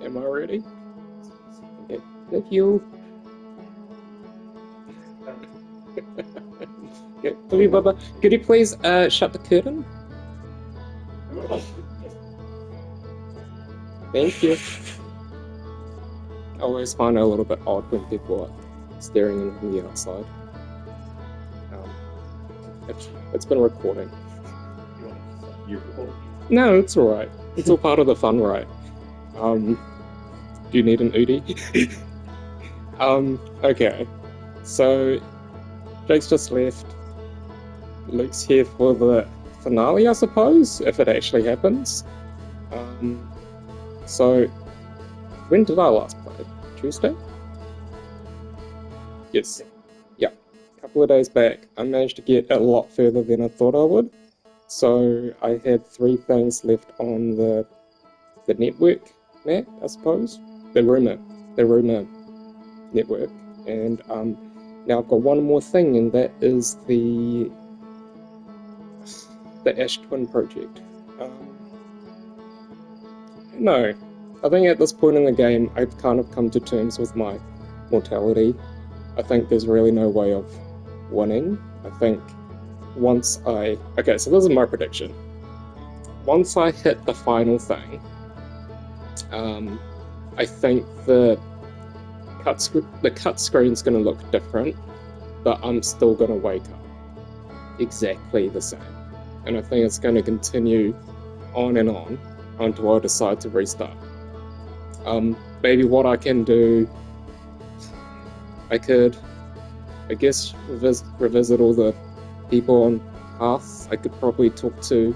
Am I ready? Okay. Thank you. Okay. Please, Baba, could you please shut the curtain? Thank you. I always find it a little bit odd when people are staring in from the outside. It's been recording. No, it's alright. It's all part of the fun, right? Do you need an Udi? Okay. So, Jake's just left. Luke's here for the finale, I suppose, if it actually happens. So, when did I last play? Tuesday? Yes. Yeah. A couple of days back, I managed to get a lot further than I thought I would. So, I had 3 things left on the network map, I suppose. The rumor network. And now I've got one more thing, and that is the Ash Twin project. No, I think at this point in the game, I've kind of come to terms with my mortality. I think there's really no way of winning. I think once I... Okay, so this is my prediction. Once I hit the final thing, I think the cut screen's going to look different, but I'm still going to wake up exactly the same. And I think it's going to continue on and on until I decide to restart. Maybe what I can do, I could, I guess, revisit all the people on Path. I could probably talk to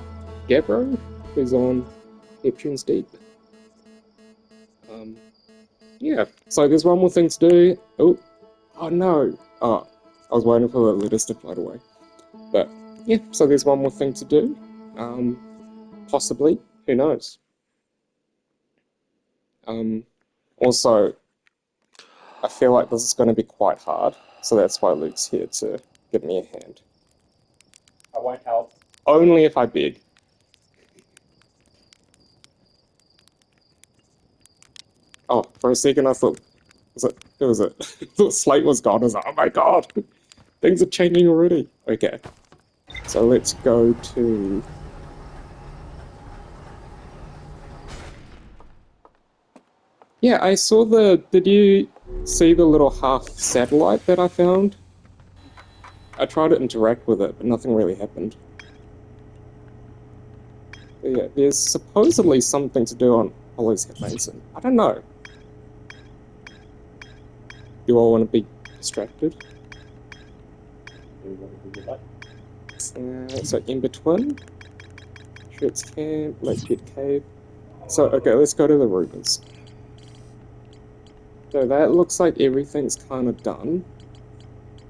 Gabbro, who's on Neptune's Deep. Yeah, so there's one more thing to do. Oh no! Oh, I was waiting for the letters to float away. But yeah, so there's one more thing to do. Possibly, who knows? Also, I feel like this is going to be quite hard, so that's why Luke's here to give me a hand. I won't help. Only if I beg. Oh, for a second I thought, who was it? I thought Slate was gone. I was like, oh my god, things are changing already. Okay, so let's go to... Yeah, I saw the... Did you see the little half satellite that I found? I tried to interact with it, but nothing really happened. But yeah, there's supposedly something to do on Holly's Mason. I don't know. Do I want to be distracted? So in between, Shirts Camp, Lake Pit Cave. So okay, let's go to the rumors. So that looks like everything's kind of done.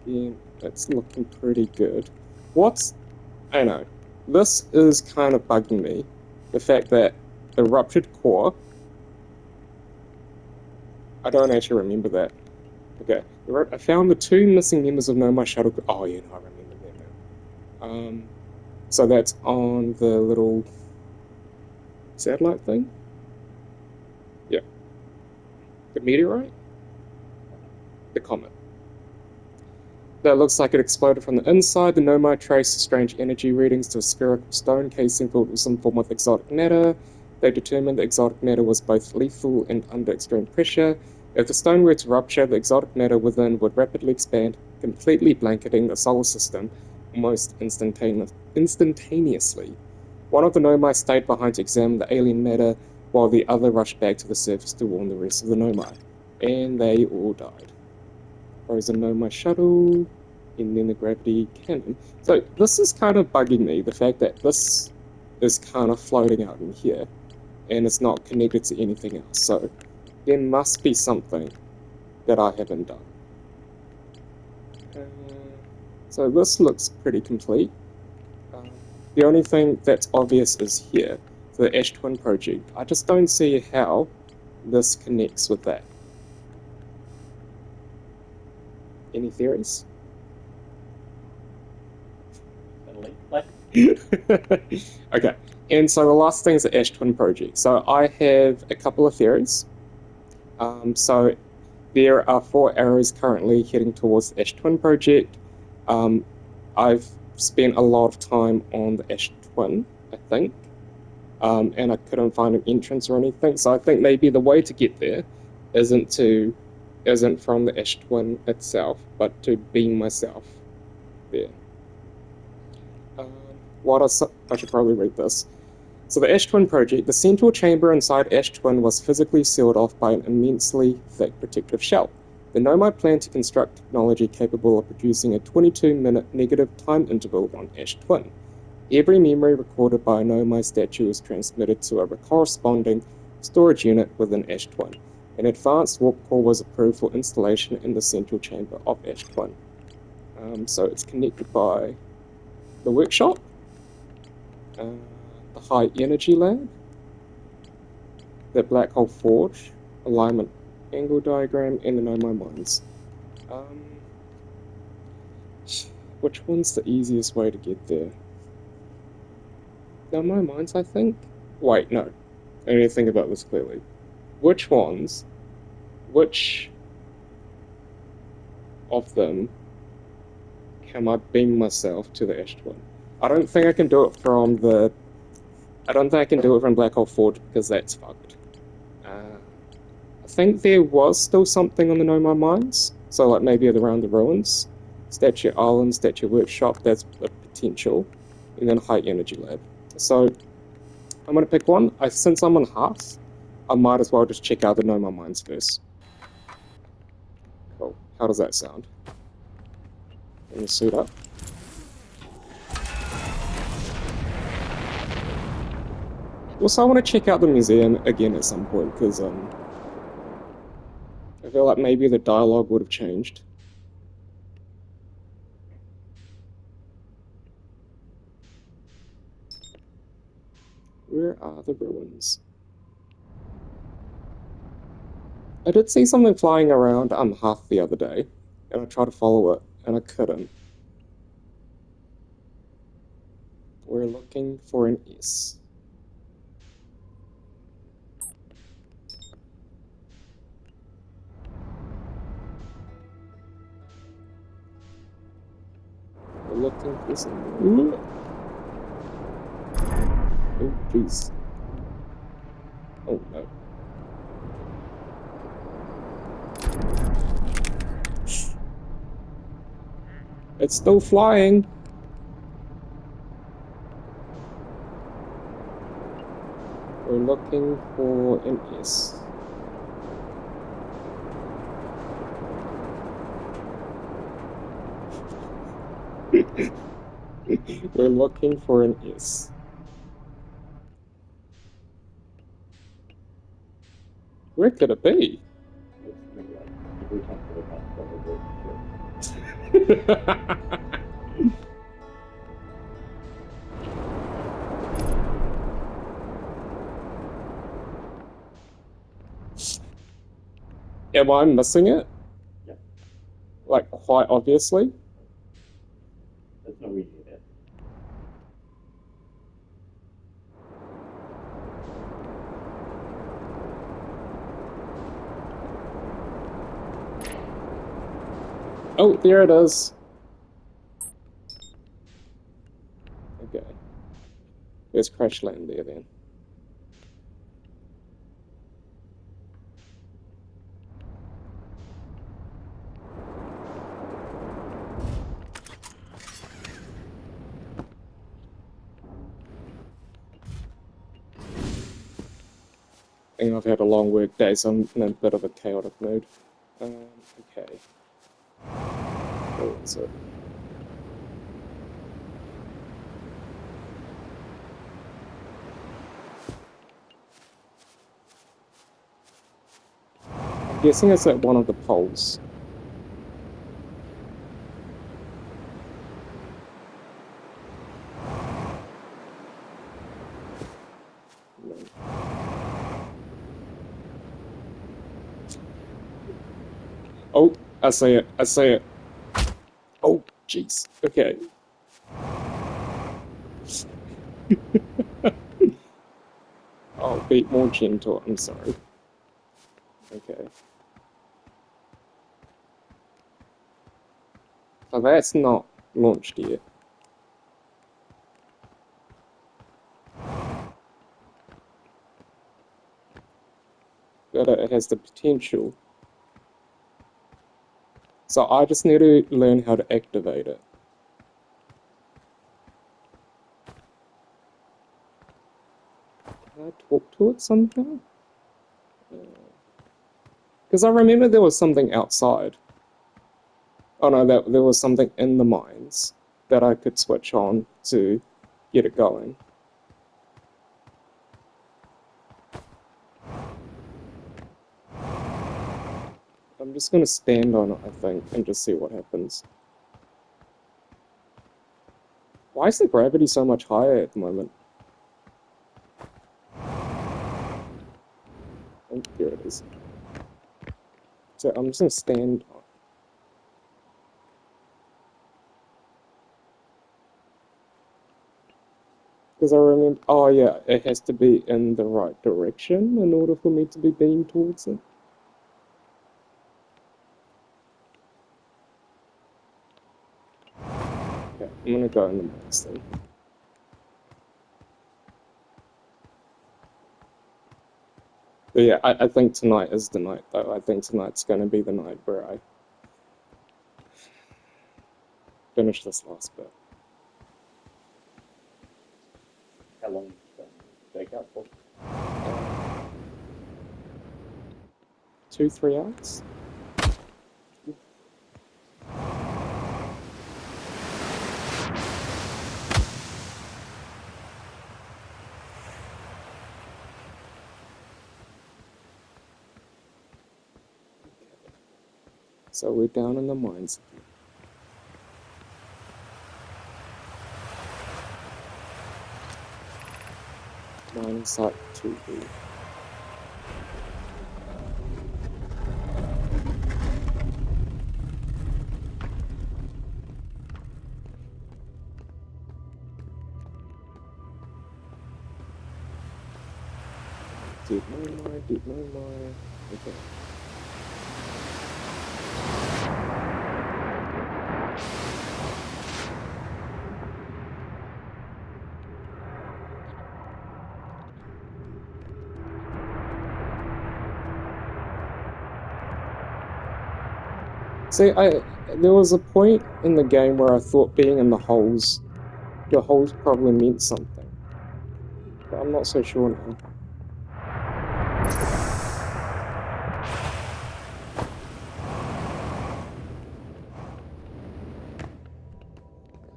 Yeah, that's looking pretty good. I know, this is kind of bugging me. The fact that the ruptured core, I don't actually remember that. Okay, I found the 2 missing members of Nomai Shuttle. Oh yeah, no, I remember that now. So that's on the little satellite thing. Yeah, the meteorite, the comet. That looks like it exploded from the inside. The Nomai traced strange energy readings to a spherical stone casing filled with some form of exotic matter. They determined the exotic matter was both lethal and under extreme pressure. If the stone were to rupture, the exotic matter within would rapidly expand, completely blanketing the solar system almost instantaneously. One of the Nomai stayed behind to examine the alien matter, while the other rushed back to the surface to warn the rest of the Nomai. And they all died. Frozen Nomai shuttle, and then the gravity cannon. So this is kind of bugging me, the fact that this is kind of floating out in here, and it's not connected to anything else. So there must be something that I haven't done. So this looks pretty complete. The only thing that's obvious is here, the Ash Twin project. I just don't see how this connects with that. Any theories? Okay, and so the last thing is the Ash Twin project. So I have a couple of theories. So there are 4 arrows currently heading towards the Ash Twin project. I've spent a lot of time on the Ash Twin, I think, and I couldn't find an entrance or anything. So I think maybe the way to get there isn't from the Ash Twin itself, but to beam myself there. I should probably read this. So the Ash Twin project, the central chamber inside Ash Twin was physically sealed off by an immensely thick protective shell. The Nomai planned to construct technology capable of producing a 22-minute negative time interval on Ash Twin. Every memory recorded by a Nomai statue is transmitted to a corresponding storage unit within Ash Twin. An advanced warp core was approved for installation in the central chamber of Ash Twin. So it's connected by the workshop, the high energy lab, the black hole forge, alignment angle diagram, and the Nomai mines. Which one's the easiest way to get there? Nomai mines, I think? Wait, no. I need to think about this clearly. Which of them can I beam myself to the Ash Twin? I don't think I can do it from Black Hole Forge because that's fucked. I think there was still something on the Nomai mines, so like maybe around the ruins. Statue Island, Statue Workshop, that's a potential. And then High Energy Lab. So I'm gonna pick one. Since I'm on Hearth, I might as well just check out the Nomai mines first. Cool. How does that sound? Let me suit up. Also, I want to check out the museum again at some point, because I feel like maybe the dialogue would have changed. Where are the ruins? I did see something flying around Hearth the other day, and I tried to follow it, and I couldn't. We're looking for an S. We're looking for some... Oh, jeez. Oh, no. It's still flying! We're looking for an S. We're looking for an S. Where could it be? Am I missing it? Yeah. Like, quite obviously? There's no reason it. Oh, there it is. Okay. There's crash land there then. And I've had a long work day, so I'm in a bit of a chaotic mood. Okay. Where is it? I'm guessing it's at one of the poles. No. Oh, I see it. I see it. Oh, jeez. Okay. I'll be more gentle. I'm sorry. Okay. So that's not launched yet. But it has the potential. So I just need to learn how to activate it. Can I talk to it somehow? Because I remember there was something outside. Oh no, there was something in the mines that I could switch on to get it going. I'm just gonna stand on it, I think, and just see what happens. Why is the gravity so much higher at the moment? Oh, here it is. So I'm just gonna stand on it. Because I remember, oh yeah, it has to be in the right direction in order for me to be beamed towards it. Okay, I'm gonna go in the mines then. But yeah, I think tonight is the night though. I think tonight's gonna be the night where I finish this last bit. How long does that take up for? 2-3 hours? So we're down in the mines again. Mining site 2B. Deep mine, deep mine. Okay. See, there was a point in the game where I thought being in the holes probably meant something. But I'm not so sure now.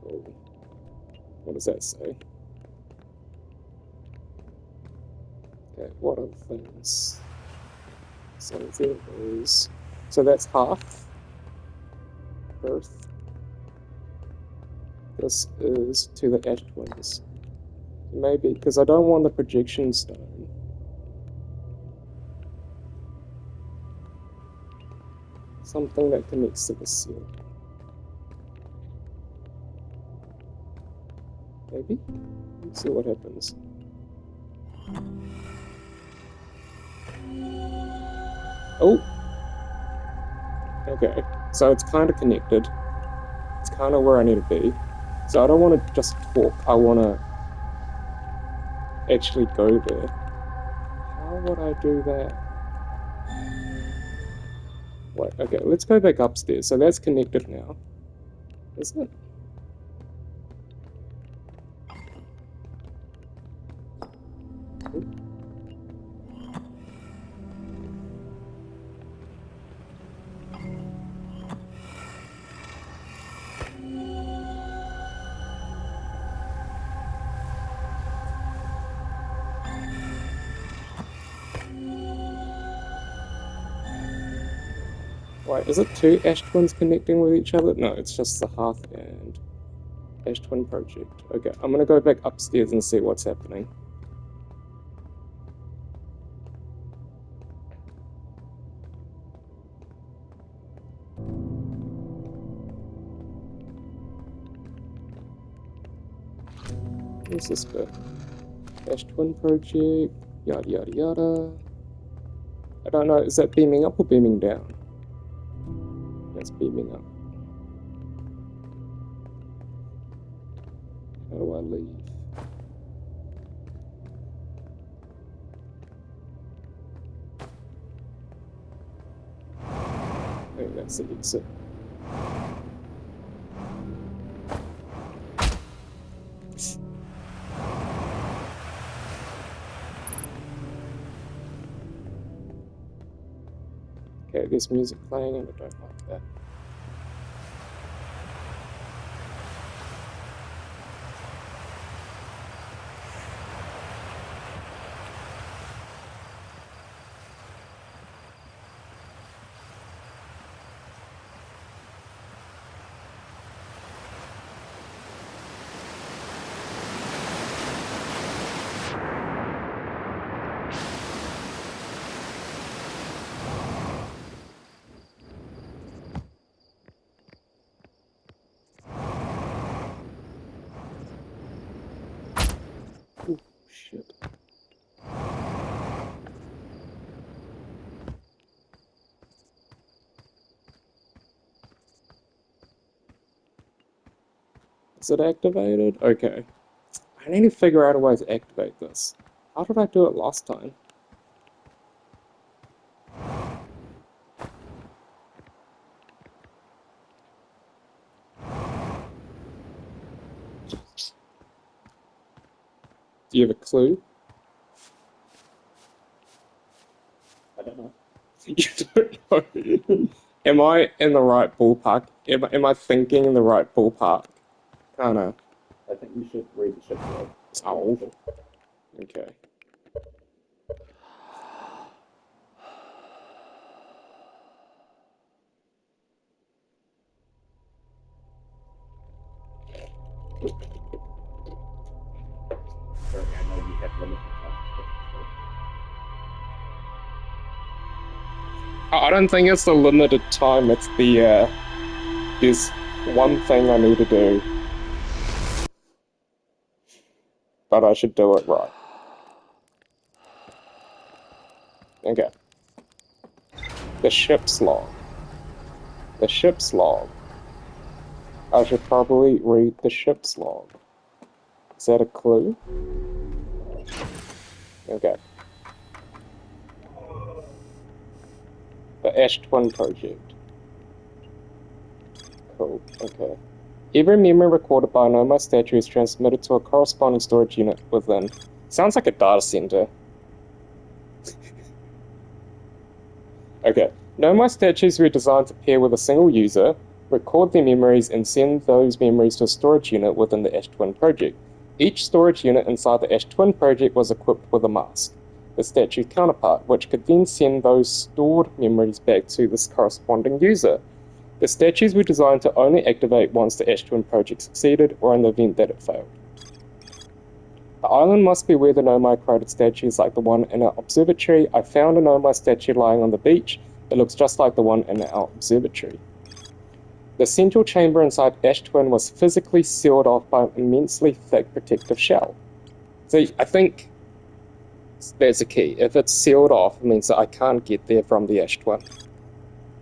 Cool. What does that say? Okay, what other things? So there is. So that's half Earth. This is to the ash twins. Maybe, because I don't want the projection stone. Something that connects to the ceiling. Maybe? Let's see what happens. Oh! Okay, so it's kind of connected. It's kind of where I need to be. So I don't want to just talk, I want to actually go there. How would I do that? Wait, okay, let's go back upstairs. So that's connected now. Is it? Wait, is it two ash twins connecting with each other? No, it's just the Hearth and Ash Twin Project. Okay, I'm gonna go back upstairs and see what's happening. Where's this bit? Ash Twin Project, yada yada yada. I don't know, is that beaming up or beaming down? That's beaming up. How do I leave? I think that's the exit. Okay, there's music playing and I don't like that. Ooh, shit. Is it activated? Okay. I need to figure out a way to activate this. How did I do it last time? Do you have a clue? I don't know. You don't know. Am I in the right ballpark? Am I thinking in the right ballpark? Kinda. I think you should read the ship log. Oh. Okay. Sorry, I know you have limited time. I don't think it's the limited time, it's the, there's one thing I need to do. But I should do it right. Okay. The ship's log. The ship's log. I should probably read the ship's log. Is that a clue? Okay. The Ash Twin Project. Cool, okay. Every memory recorded by a Nomai statue is transmitted to a corresponding storage unit within. Sounds like a data center. Okay. Nomai statues were designed to pair with a single user, record their memories, and send those memories to a storage unit within the Ash Twin Project. Each storage unit inside the Ash Twin Project was equipped with a mask, the statue's counterpart, which could then send those stored memories back to this corresponding user. The statues were designed to only activate once the Ash Twin Project succeeded or in the event that it failed. The island must be where the Nomai created statues like the one in our observatory. I found a Nomai statue lying on the beach. It looks just like the one in our observatory. The central chamber inside Ash Twin was physically sealed off by an immensely thick protective shell. So I think that's a key. If it's sealed off, it means that I can't get there from the Ash Twin.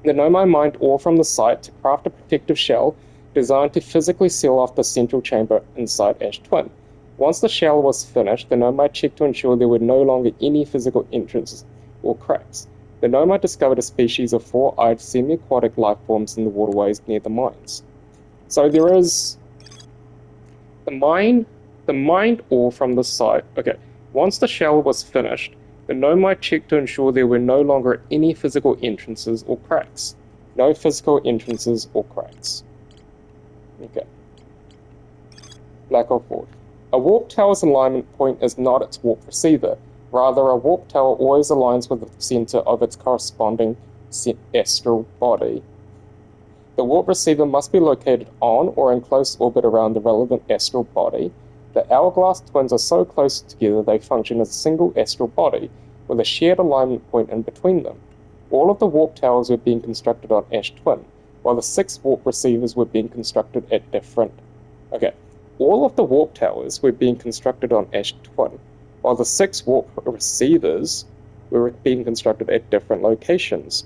The Nomai mined ore from the site to craft a protective shell designed to physically seal off the central chamber inside Ash Twin. Once the shell was finished, the Nomai checked to ensure there were no longer any physical entrances or cracks. The Nomai discovered a species of four-eyed semi-aquatic life forms in the waterways near the mines. So there is the mined ore from the site. Okay, once the shell was finished, the Nomai checked to ensure there were no longer any physical entrances or cracks. No physical entrances or cracks. Okay. Black Hole Forge. A warp tower's alignment point is not its warp receiver. Rather, a warp tower always aligns with the center of its corresponding astral body. The warp receiver must be located on or in close orbit around the relevant astral body. The hourglass twins are so close together they function as a single astral body, with a shared alignment point in between them. All of the warp towers were being constructed on Ash Twin, while the 6 warp receivers were being constructed at different... Okay, all of the warp towers were being constructed on Ash Twin, while the 6 warp receivers were being constructed at different locations.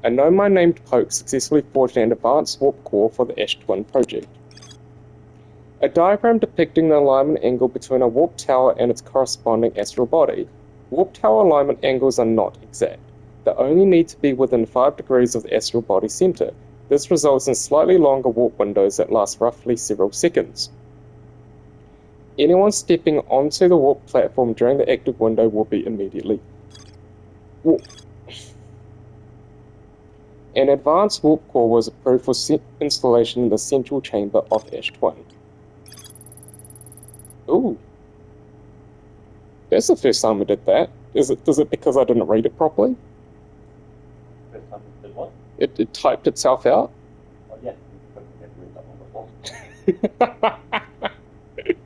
A Nomai named Poke successfully forged an advanced warp core for the Ash Twin project. A diagram depicting the alignment angle between a warp tower and its corresponding astral body. Warp tower alignment angles are not exact. They only need to be within 5 degrees of the astral body center. This results in slightly longer warp windows that last roughly several seconds. Anyone stepping onto the warp platform during the active window will be immediately warped. An advanced warp core was approved for installation in the central chamber of Ash Twin. Ooh. That's the first time we did that. Is it because I didn't read it properly? First time we did what? It typed itself out? Oh, yeah. We read that one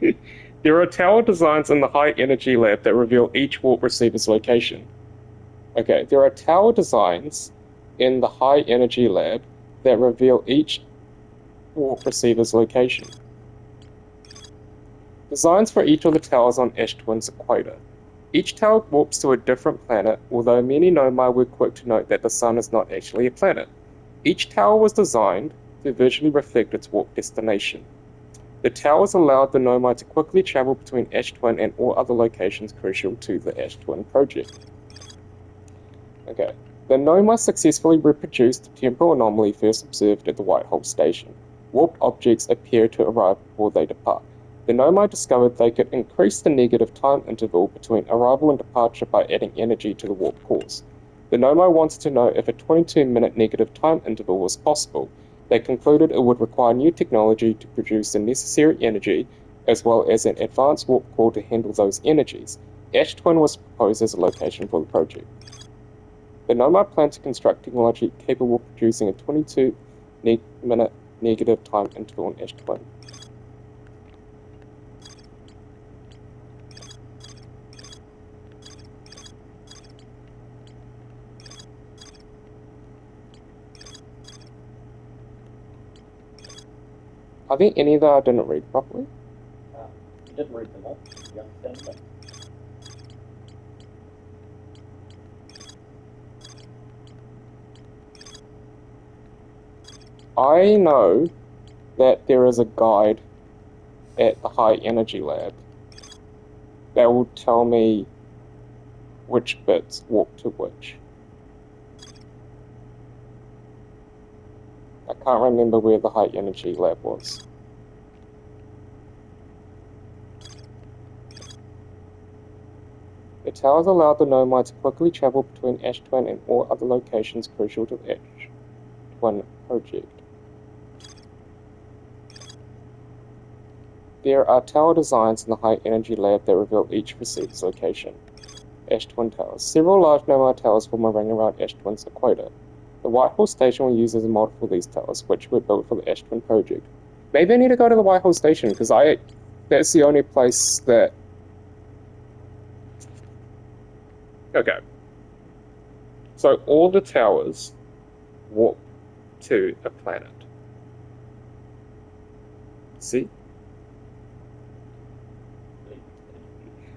before. There are tower designs in the High Energy Lab that reveal each warp receiver's location. Okay, there are tower designs in the High Energy Lab that reveal each warp receiver's location. Designs for each of the towers on Ash Twin's equator. Each tower warps to a different planet, although many Nomai were quick to note that the sun is not actually a planet. Each tower was designed to visually reflect its warp destination. The towers allowed the Nomai to quickly travel between Ash Twin and all other locations crucial to the Ash Twin project. Okay. The Nomai successfully reproduced the temporal anomaly first observed at the Whitehall station. Warped objects appear to arrive before they depart. The Nomai discovered they could increase the negative time interval between arrival and departure by adding energy to the warp cores. The Nomai wanted to know if a 22-minute negative time interval was possible. They concluded it would require new technology to produce the necessary energy, as well as an advanced warp core to handle those energies. Ash Twin was proposed as a location for the project. The Nomai planned to construct technology capable of producing a 22-minute negative time interval on Ash Twin. Are there any that I didn't read properly? You didn't read them all. You understand them? I know that there is a guide at the High Energy Lab that will tell me which bits warp to which. I can't remember where the High Energy Lab was. The towers allowed the Nomai to quickly travel between Ash Twin and all other locations crucial to the Ash Twin project. There are tower designs in the High Energy Lab that reveal each receiver's location. Ash Twin Towers. Several large Nomai towers form a ring around Ash Twin's equator. The Whitehall station will use as a model for these towers, which were built for the Ash Twin project. Maybe I need to go to the Whitehall station, because that's the only place that... Okay. So all the towers warp to a planet. See?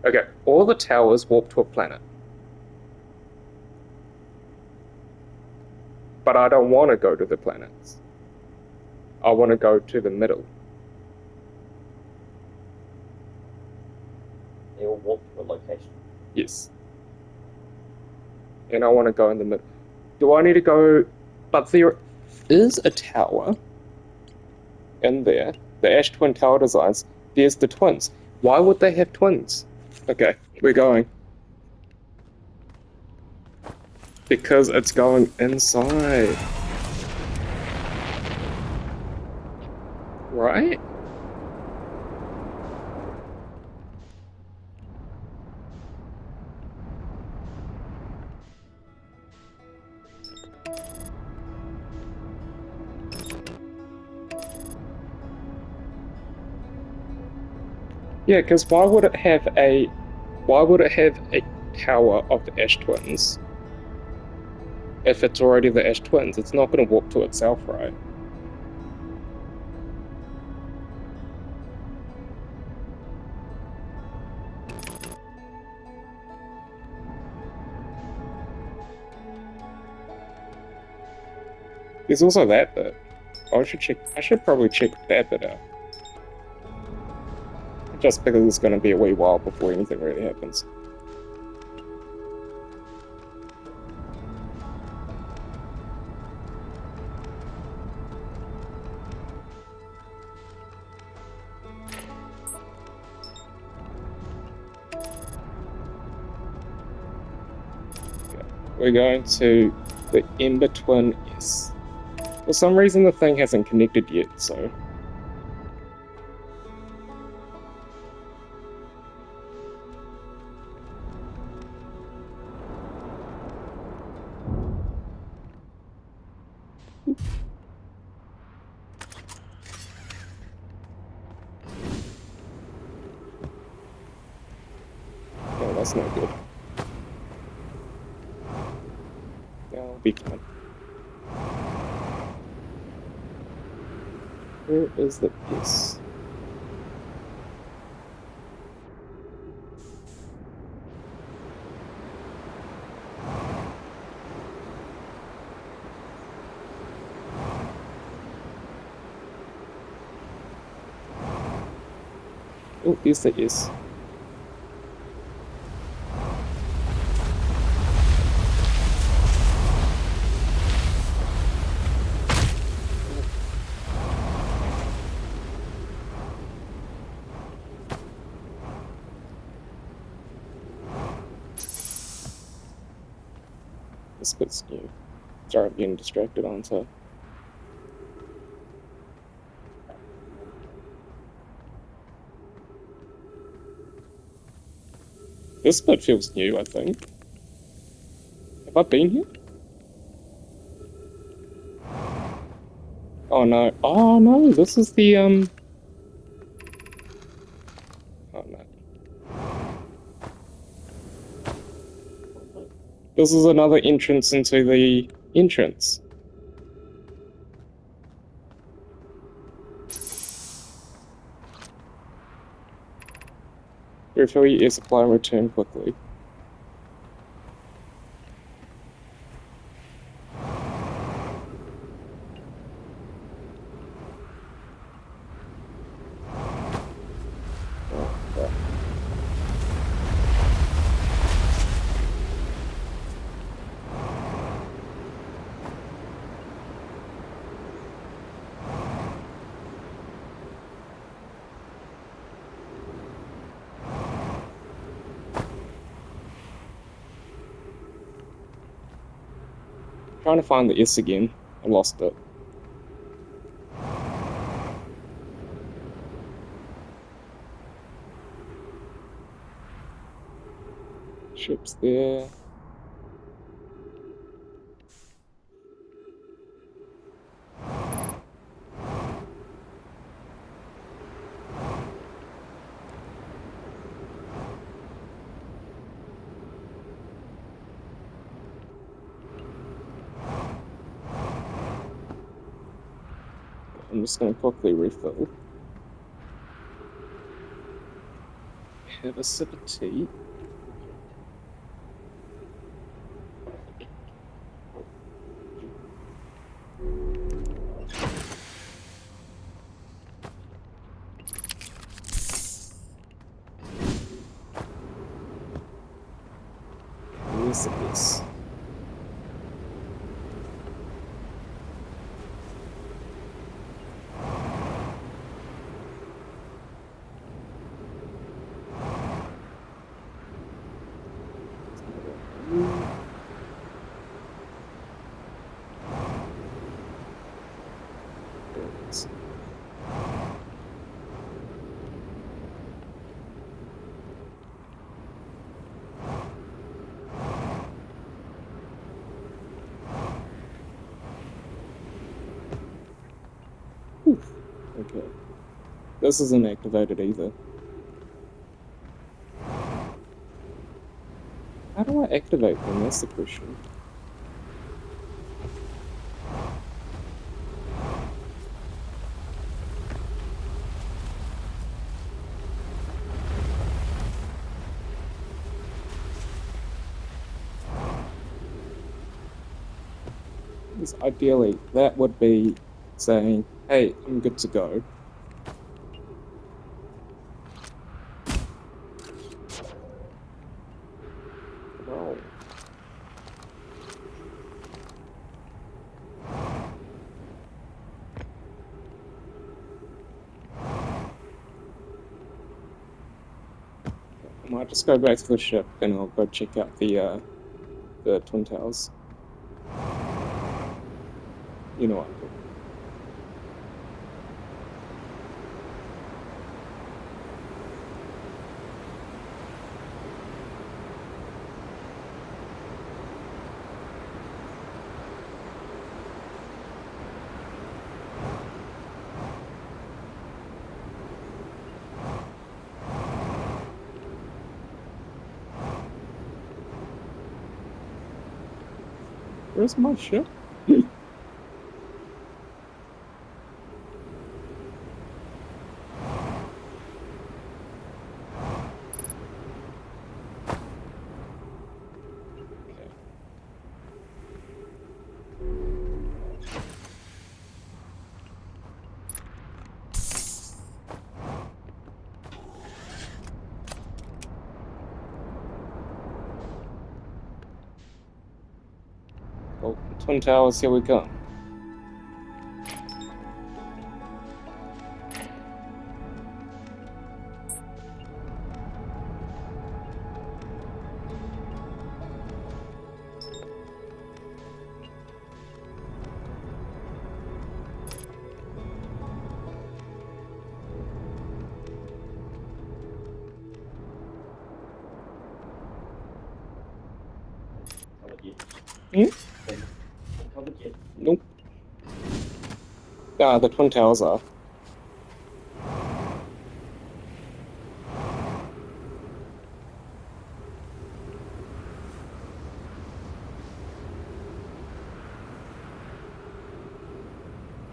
Okay, all the towers warp to a planet. But I don't want to go to the planets. I want to go to the middle. They all walk to a location. Yes. And I want to go in the middle. Do I need to go... But there is a tower in there. The Ash Twin Tower designs. There's the twins. Why would they have twins? Okay, we're going. Because it's going inside. Right? Yeah, because why would it have a tower of the Ash Twins if it's already the Ash Twins? It's not going to warp to itself, right? There's also that bit. I should check. I should probably check that bit out. Just because it's going to be a wee while before anything really happens. We're going to the Ember Twin S. For some reason, the thing hasn't connected yet, so. No, that's not good. I'll be fine. Where is the S? Oh, here's the S. This bit's new. Sorry, I'm getting distracted onto. This bit feels new, I think. Have I been here? Oh no. Oh no, this is the Oh no. This is another entrance into the entrance. Refill your air supply and return quickly. Oh, crap. Trying to find the S again. I lost it. Ships there. I'm just going to quickly refill. Have a sip of tea. Where's the S? There it is. Whew. Okay. This isn't activated either. How do I activate them? That's the question. Because ideally, that would be saying, hey, I'm good to go. Well, I might just go back to the ship and I'll go check out the Twin Towers. You know what? Where's my ship? Okay. Well, Twin Towers, here we come. Hmm? Nope. Ah, the Twin Towers are.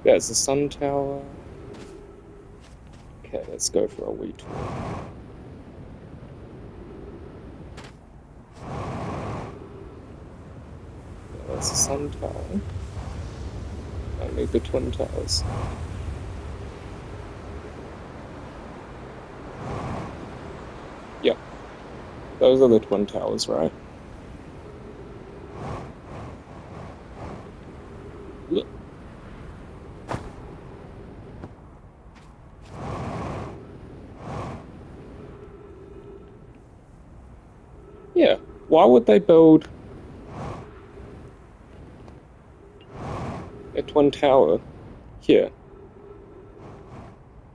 There's the Sun Tower. Okay, let's go for a wee tour. There's the Sun Tower. I need the Twin Towers. Yep. Those are the Twin Towers, right? Look. Yeah. Why would they build a Twin Tower here?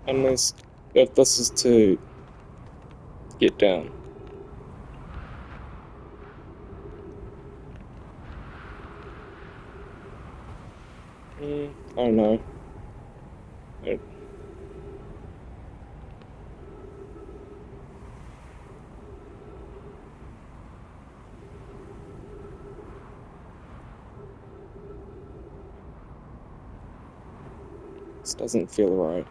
Unless if this is to get down. I don't know. It, this doesn't feel right.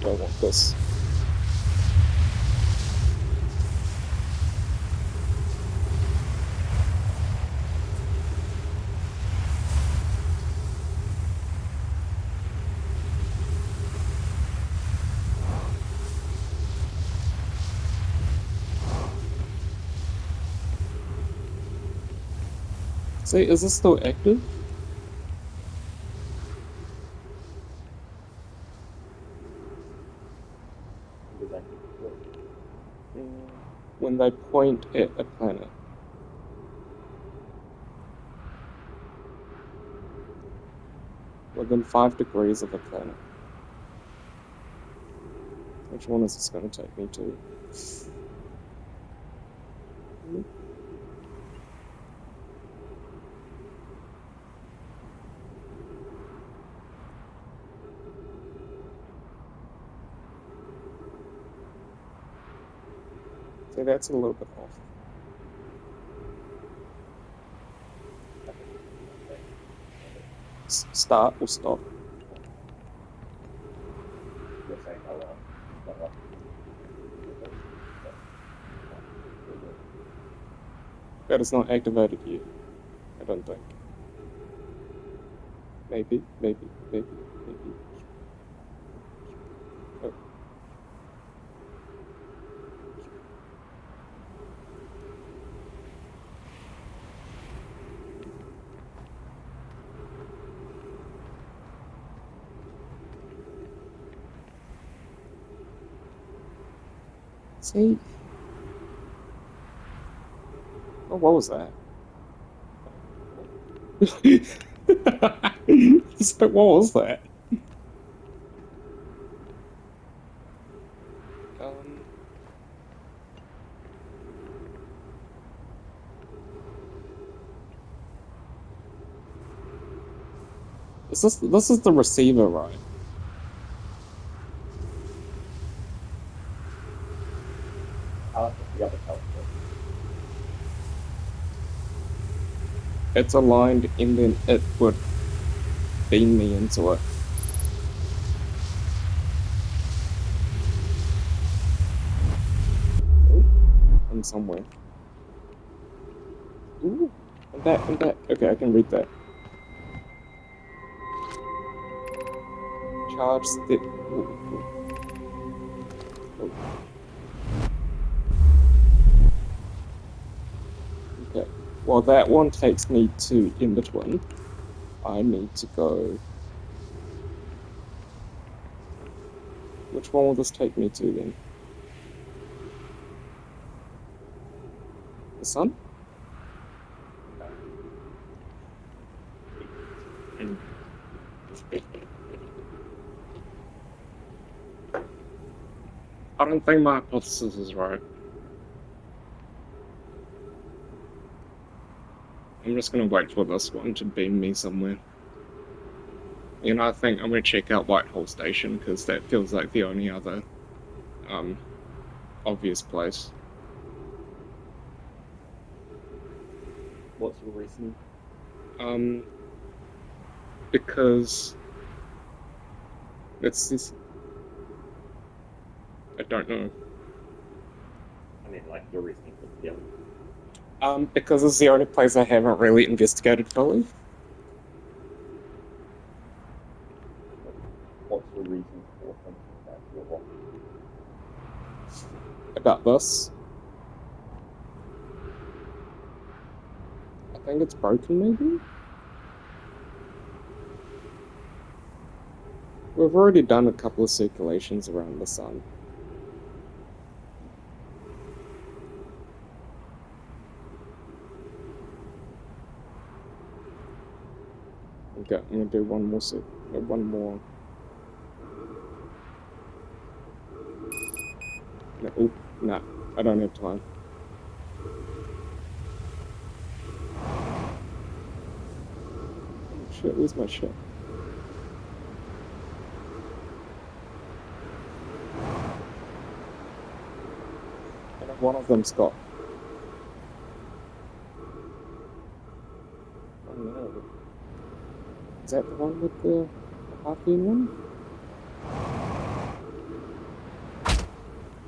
Don't want this. See, is this still active? When they point at a planet. Within 5 degrees of a planet. Which one is this going to take me to? See, that's a little bit off. Start or stop? You're saying That is not activated yet. I don't think. Maybe. Oh. See? Oh, what was that? So what was that? Um, this is the receiver, right? the other telescope. It's aligned and then it would beam me into it. Oh, I'm somewhere. Ooh, I'm back. Okay, I can read that. Charge the. Ooh. Okay. Well, that one takes me to in between. I need to go. Which one will this take me to then? The sun? I don't think my hypothesis is right. I'm just gonna wait for this one to beam me somewhere. You know, I think I'm gonna check out Whitehall Station because that feels like the only other obvious place. What's your reasoning? Because it's this. I don't know. I mean, like your reasoning for the other. Because it's the only place I haven't really investigated fully. What's your reason for thinking that you're wrong? About this. I think it's broken, maybe? We've already done a couple of circulations around the sun. Okay, I'm gonna do one more. No, I don't have time. Oh, shit, where's my ship? One of them's got. Oh no. Is that the one with the Parthian one?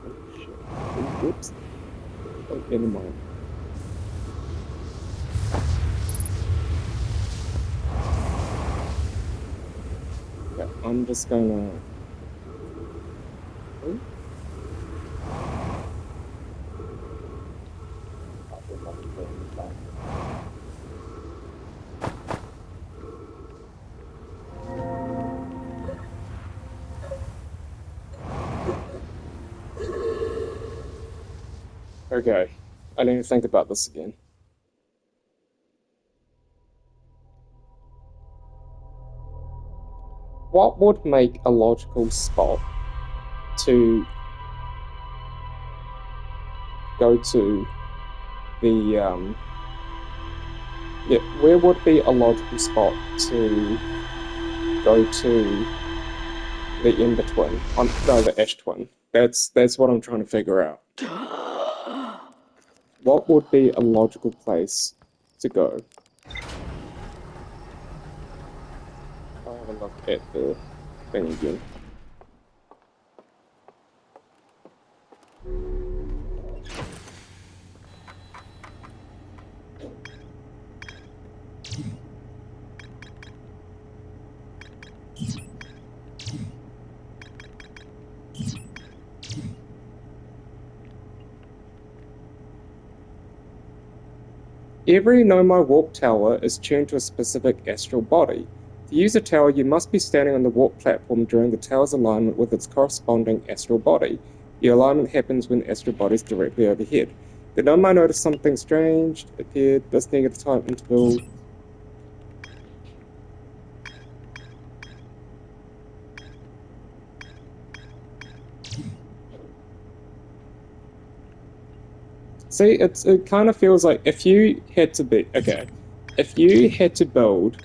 Oh shit. Oh, whoops. Oh, never mind. Okay, I'm just gonna. Oh. Okay, I need to think about this again. What would make a logical spot to go to the yeah, where would be a logical spot to go to the in between? No, the Ash Twin. That's what I'm trying to figure out. what would be a logical place to go? I'll have a look at the thing again. Every Nomai warp tower is tuned to a specific astral body. To use a tower, you must be standing on the warp platform during the tower's alignment with its corresponding astral body. The alignment happens when the astral body is directly overhead. The Nomai noticed something strange appeared this negative time interval. See, it kind of feels like if you had to build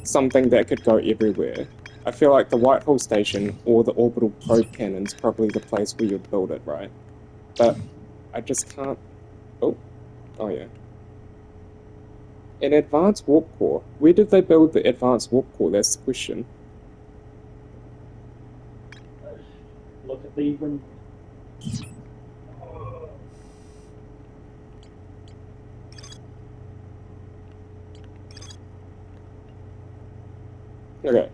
something that could go everywhere, I feel like the Whitehall Station or the orbital probe cannon's probably the place where you'd build it, right? But I just can't. Oh, oh yeah. An advanced warp core. Where did they build the advanced warp core? That's the question. Look at the wind. Okay.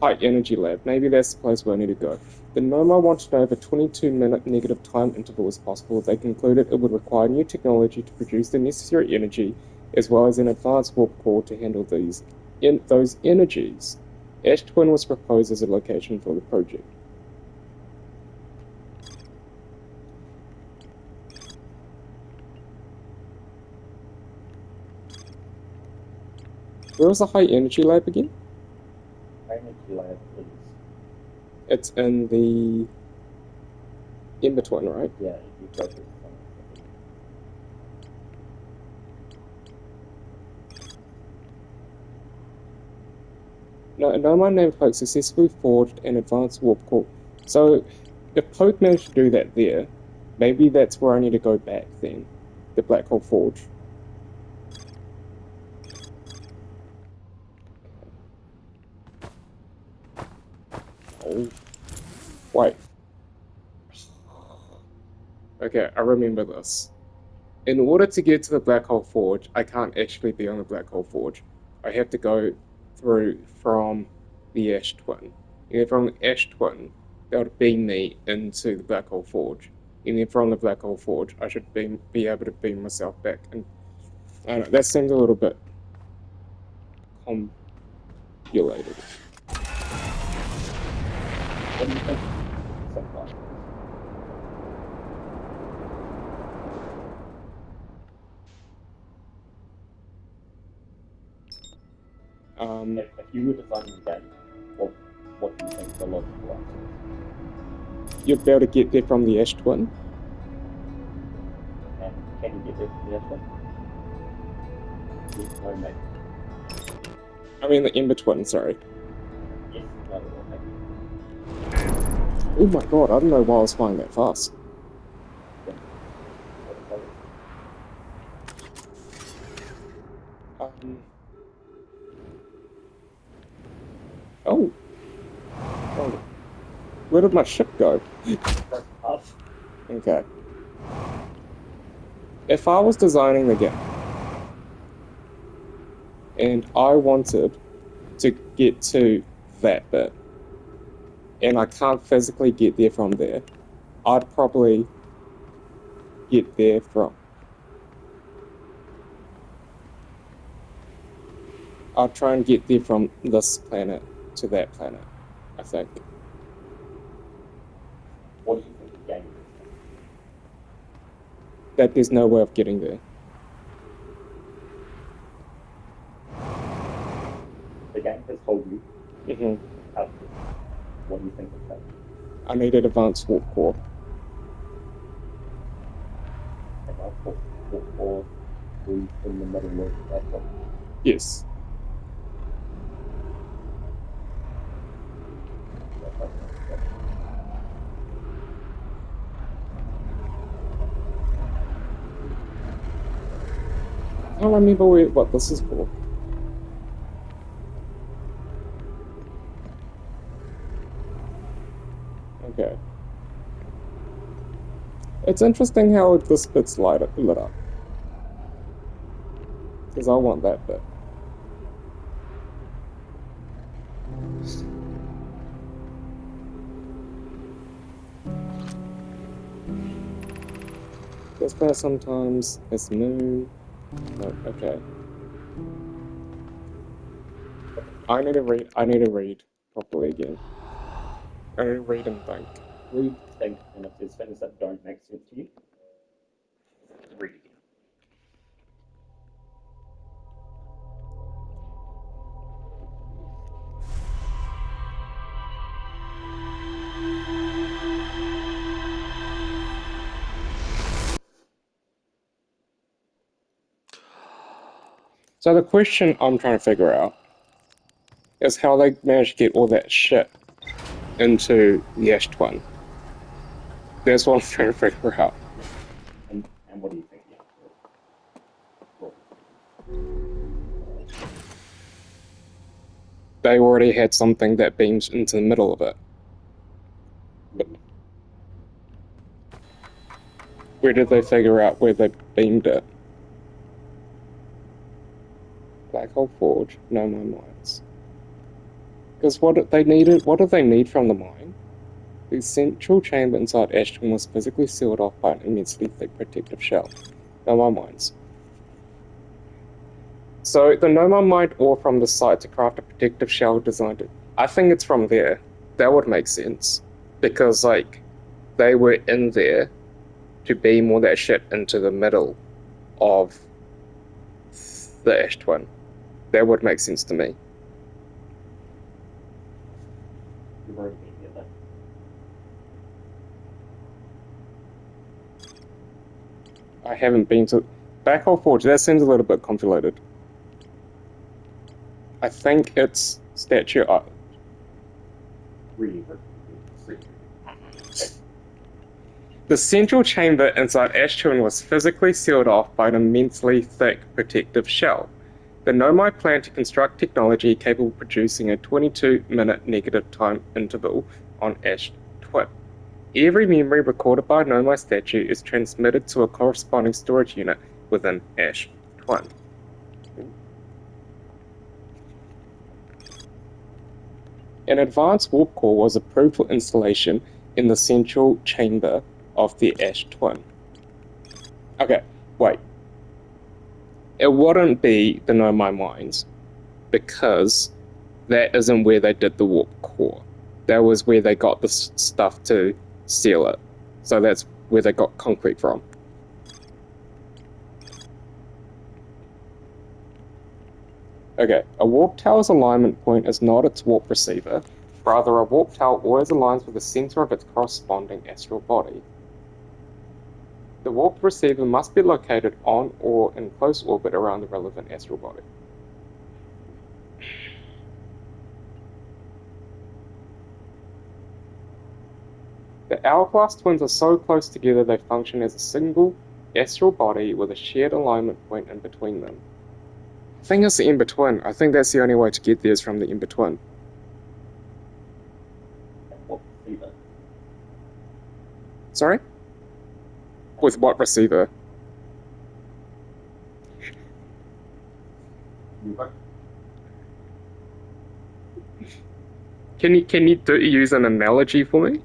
High Energy Lab. Maybe that's the place where I need to go. The Nomai wanted to know if a 22-minute negative time interval was possible. They concluded it would require new technology to produce the necessary energy, as well as an advanced warp core to handle those energies. Ash Twin was proposed as a location for the project. Where was the High Energy Lab again? Energy lab is, It's in the in-between, right? yeah, if you go to the No one named Poke successfully forged an advanced warp core. So, if Poke managed to do that there, maybe that's where I need to go back then. The Black Hole Forge. Oh. Wait. Okay, I remember this. In order to get to the Black Hole Forge, I can't actually be on the Black Hole Forge. I have to go through from the Ash Twin. And then from the Ash Twin, that would beam me into the Black Hole Forge. And then from the Black Hole Forge, I should be able to beam myself back. And I don't know, that seems a little bit complicated. What do you think? Sometimes. If you were designing the game, what do you think the logical answer is? You'd be able to get there from the Ash Twin. And can you get there from the other? Yes, no, maybe. I mean, the in-between, sorry. Yes, no, or maybe. Oh my god, I don't know why I was flying that fast. Oh. Oh. Where did my ship go? Okay. If I was designing the game and I wanted to get to that bit and I can't physically get there from there, I'd probably get there from... I'll try and get there from this planet to that planet, I think. What do you think the game is? That there's no way of getting there. The game has told you Mm-hmm. how to do it. What do you think of that? I need an advanced warp core. And I'll put or in the middle of that one. Yes. can't remember what this is for. Okay. It's interesting how this bit's lit up. Because I want that bit. This bit sometimes, it's moon. No, okay. I need to read properly again. I need to read and think. Read, think, and if there's things that don't make sense to you, read again. So the question I'm trying to figure out is how they managed to get all that shit into the Ash Twin. That's what I'm trying to figure out. And what do you think? Well, They already had something that beams into the middle of it. But where did they figure out where they beamed it? Black Hole Forge, no more mines. Because what did they need from the mine? The central chamber inside Ash Twin was physically sealed off by an immensely thick protective shell. No more mines. So the Nomad mined ore from the site to craft a protective shell designed it. I think it's from there. That would make sense. Because, like, they were in there to beam all that shit into the middle of the Ash Twin. That would make sense to me. you've already been here, though. I haven't been to Black Hole Forge. That seems a little bit convoluted. I think it's Statue Island. Read. The central chamber inside Ash Twin was physically sealed off by an immensely thick protective shell. The Nomai planned to construct technology capable of producing a 22-minute negative time interval on Ash Twin. Every memory recorded by a Nomai statue is transmitted to a corresponding storage unit within Ash Twin. An advanced warp core was approved for installation in the central chamber of the Ash Twin. Okay, wait. It wouldn't be the Nomai mines because that isn't where they did the warp core. That was where they got the stuff to seal it. So that's where they got concrete from. Okay, a warp tower's alignment point is not its warp receiver. Rather, a warp tower always aligns with the center of its corresponding astral body. The warp receiver must be located on or in close orbit around the relevant astral body. The hourglass twins are so close together they function as a single astral body with a shared alignment point in between them. I think it's the in-between. I think that's the only way to get there is from the in-between. What receiver? Sorry? With what receiver? Can you use an analogy for me?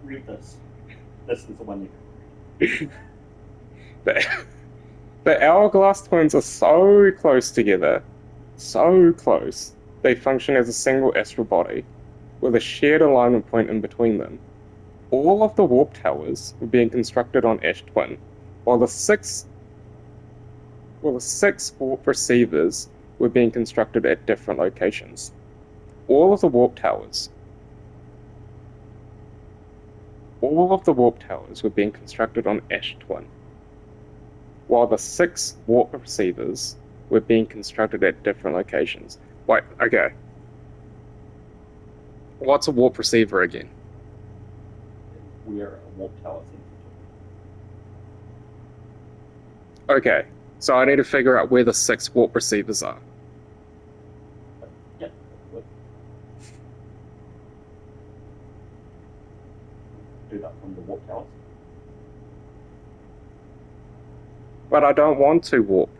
Read this. This is the one you The hourglass twins are so close together. So close. They function as a single astral body, with a shared alignment point in between them. All of the warp towers were being constructed on Ash Twin, while the six warp receivers were being constructed at different locations. All of the warp towers were being constructed on Ash Twin, while the 6 warp receivers were being constructed at different locations. Wait, okay. What's a warp receiver again? We're a warp tower sensor. Okay, so I need to figure out where the 6 warp receivers are. Yep. Do that from the warp towers. But I don't want to warp.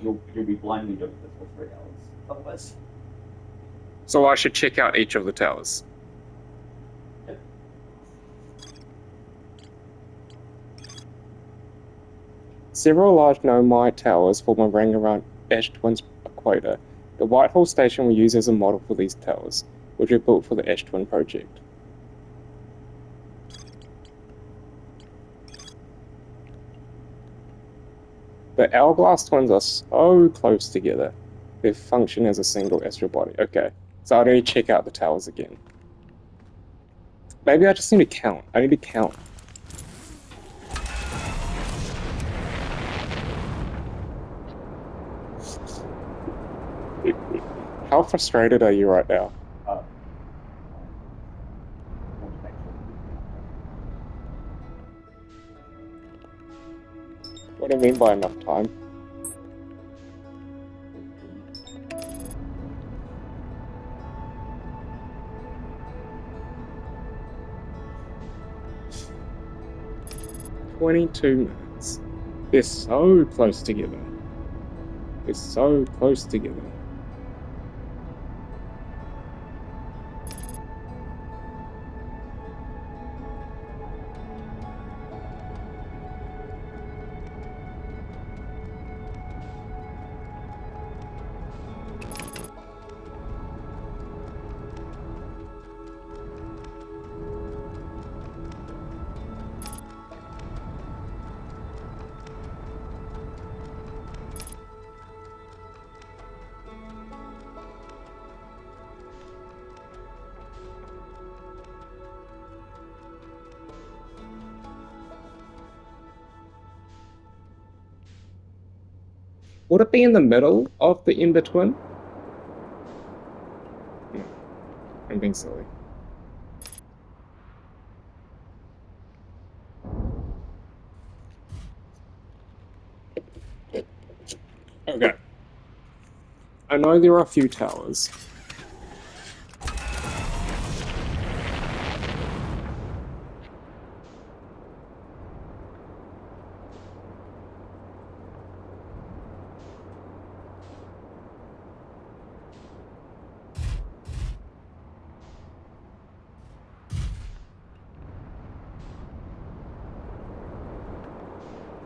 You'll be blindly doing this for 3 hours. Otherwise. So I should check out each of the towers. Yep. Several large Nomai towers form a ring around Ash Twin's equator. The Whitehall station we use as a model for these towers, which were built for the Ash Twin project. The Hourglass twins are so close together. They function as a single astral body. Okay, so I need to check out the towers again. Maybe I just need to count. I need to count. How frustrated are you right now? What do you mean by enough time? "22 minutes. They're so close together. They're so close together. Would it be in the middle of the in-between? No, I'm being silly. Okay. I know there are a few towers.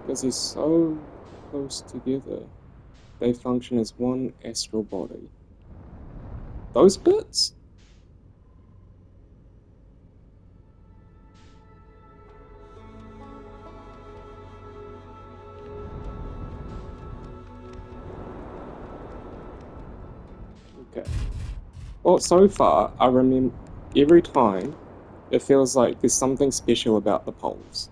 Because they're so close together. They function as one astral body. Those bits? Okay. Well, so far, I remember every time it feels like there's something special about the poles.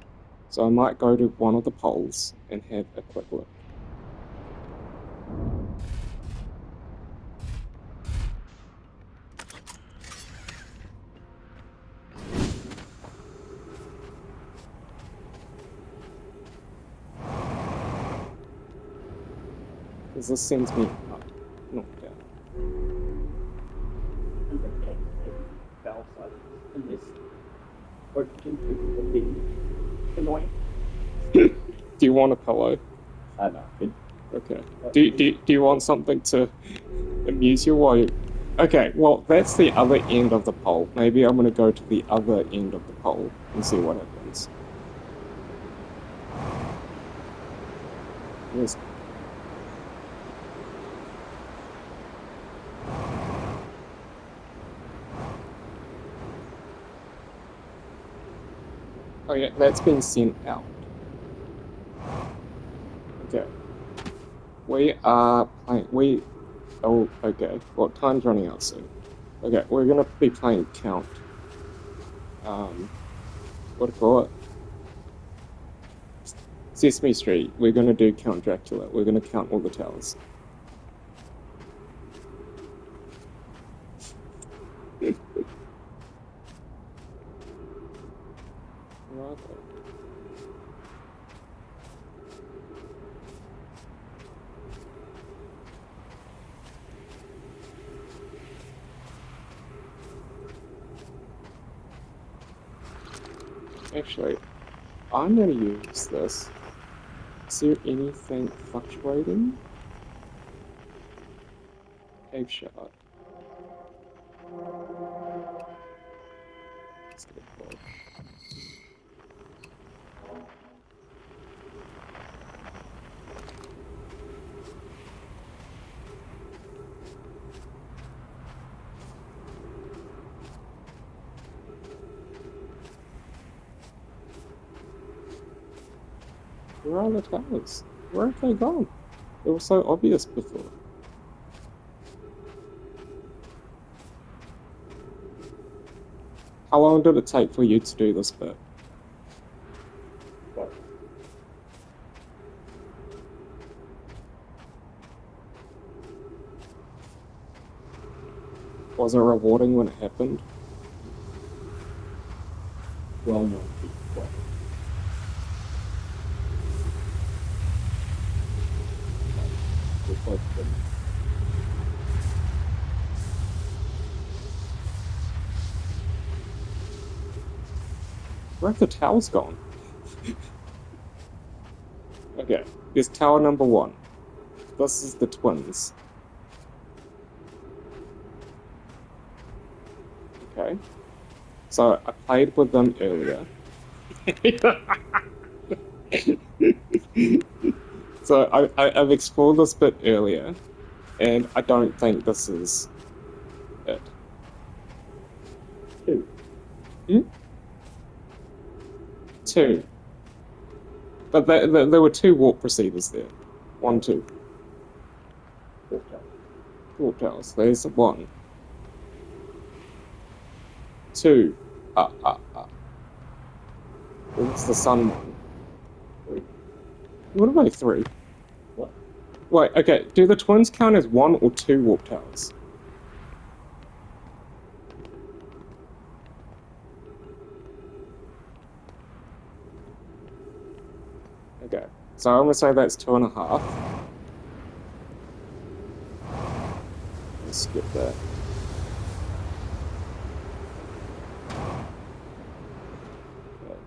So I might go to one of the poles and have a quick look. Because this sends me up, not down. Valve sizes in this. Or would be annoying. Do you want a pillow? No. Okay. Do you want something to amuse you while you... Okay, well, that's the other end of the pole. Maybe I'm gonna go to the other end of the pole and see what happens. Yes. Oh yeah, that's been sent out. Okay. We are playing... Oh, okay. Well, time's running out soon. Okay, we're gonna be playing Count. What do you call it? Sesame Street, we're gonna do Count Dracula. We're gonna count all the towers. Actually, I'm gonna use this. Is there anything fluctuating? Cave shard. Let's get a ball. Where are the towers? Where have they gone? They were so obvious before. How long did it take for you to do this bit? What? Was it rewarding when it happened? Well, no. What? We're close to them. Where have the towers gone? Okay, here's tower number 1. This is the twins. Okay. So I played with them earlier. So I've explored this bit earlier, and I don't think this is it. 2. 2. But there were 2 warp receivers there. 1, 2. 4 towers. Warp towers. There's 1. 2. What's the sun one? 3. What about 3? What? Wait, okay. Do the twins count as 1 or 2 warp towers? Okay. So I'm gonna say that's 2.5. Let's skip that. Okay.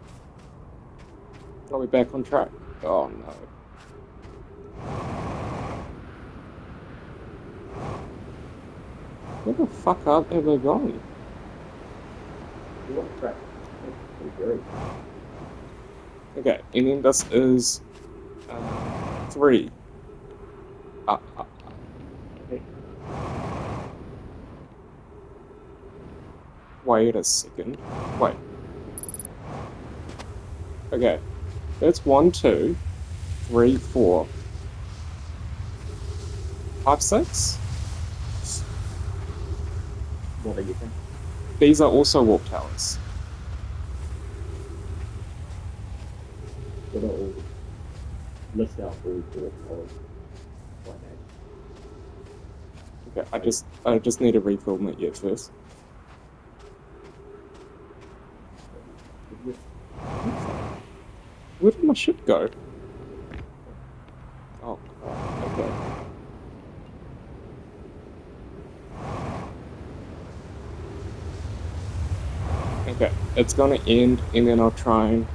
Are we back on track? Oh no. Where the fuck have they gone? You're on track. Pretty great. Okay, and then this is 3. Okay. Wait a second. Wait. Okay, that's 1, 2, 3, 4, 5, 6. What do you think? These are also warp towers. What are all list out all 4 towers right now? Okay, I just need to refill my ear first. Where did my ship go? Oh, crap. Okay. Okay, it's gonna end, and then I'll try and...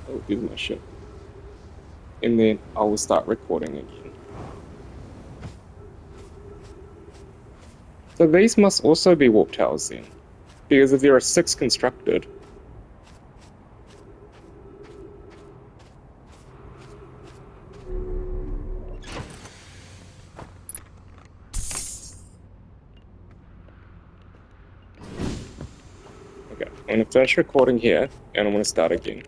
Oh, here's my ship. And then I will start recording again. So these must also be warp towers then, because if there are 6 constructed... Okay, I'm gonna finish recording here, and I'm gonna start again.